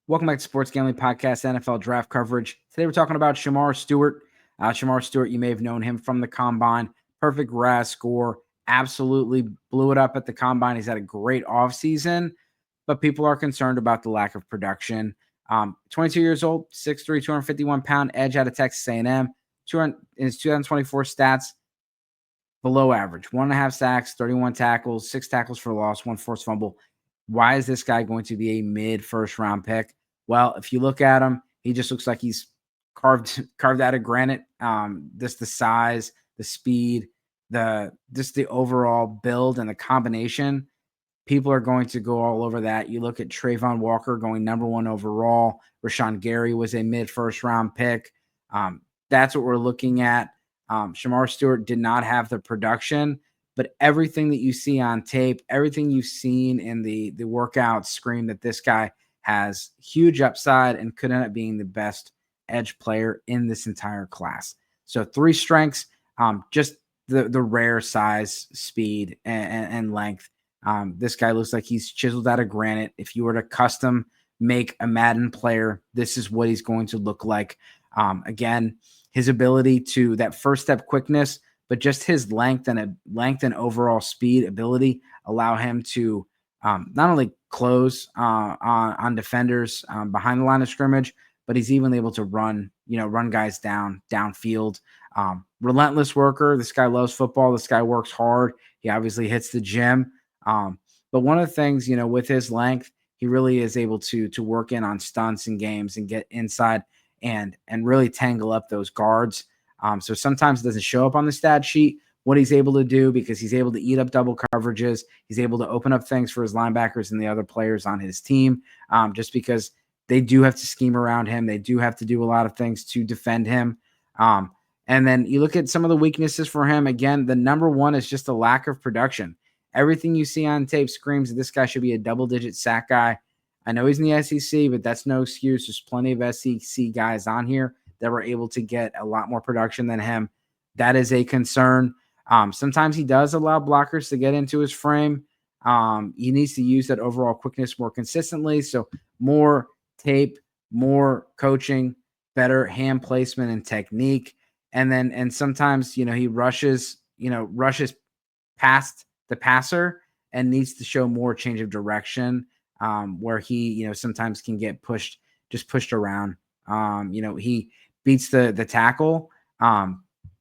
Welcome back to Sports Gambling Podcast, NFL Draft Coverage. Today we're talking about Shemar Stewart. Shemar Stewart, you may have known him from the Combine. Perfect RAS score. Absolutely blew it up at the Combine. He's had a great offseason, but people are concerned about the lack of production. 22 years old, 6'3", 251-pound, edge out of Texas A&M. In his 2024 stats, below average. 1.5 sacks, 31 tackles, 6 tackles for loss, 1 forced fumble. Why is this guy going to be a mid-first round pick? Well, if you look at him, he just looks like he's carved out of granite. Just the size, the speed, the overall build and the combination. People are going to go all over that. You look at Trayvon Walker going number 1 overall. Rashawn Gary was a mid-first round pick. That's what we're looking at. Shemar Stewart did not have the production, but everything that you see on tape, everything you've seen in the workouts scream that this guy has huge upside and could end up being the best edge player in this entire class. So 3 strengths, just the rare size, speed, and length. This guy looks like he's chiseled out of granite. If you were to custom make a Madden player, this is what he's going to look like. Again, his ability to that first step quickness, but just his length and overall speed ability allow him to not only close on defenders behind the line of scrimmage, but he's even able to run guys downfield. Relentless worker. This guy loves football. This guy works hard. He obviously hits the gym. But one of the things, with his length, he really is able to work in on stunts and games and get inside and really tangle up those guards. So sometimes it doesn't show up on the stat sheet what he's able to do because he's able to eat up double coverages. He's able to open up things for his linebackers and the other players on his team, just because they do have to scheme around him. They do have to do a lot of things to defend him. And then you look at some of the weaknesses for him. Again, the number one is just a lack of production. Everything you see on tape screams that this guy should be a double-digit sack guy. I know he's in the SEC, but that's no excuse. There's plenty of SEC guys on here that were able to get a lot more production than him. That is a concern. Sometimes he does allow blockers to get into his frame. He needs to use that overall quickness more consistently. So more tape, more coaching, better hand placement and technique. And sometimes, he rushes past the passer and needs to show more change of direction, where he, sometimes can get pushed around. He beats the tackle,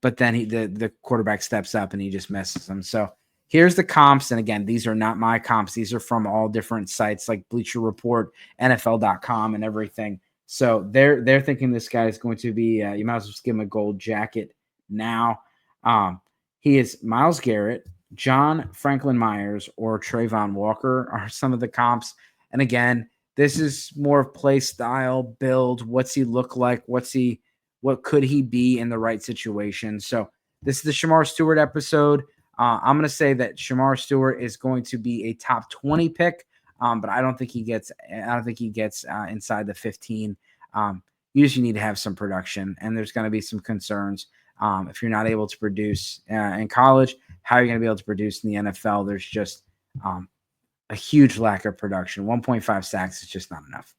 but then the quarterback steps up and he just messes him. So here's the comps. And again, these are not my comps. These are from all different sites like Bleacher Report, NFL.com, and everything. So they're thinking this guy is going to be, you might as well just give him a gold jacket now. He is Myles Garrett, John Franklin Myers, or Trayvon Walker are some of the comps. And again, this is more of play style, build. What's he look like? What could he be in the right situation? So this is the Shemar Stewart episode. I'm going to say that Shemar Stewart is going to be a top 20 pick, but I don't think he gets inside the 15. You usually need to have some production, and there's going to be some concerns. If you're not able to produce in college, how are you going to be able to produce in the NFL? There's just a huge lack of production. 1.5 sacks is just not enough.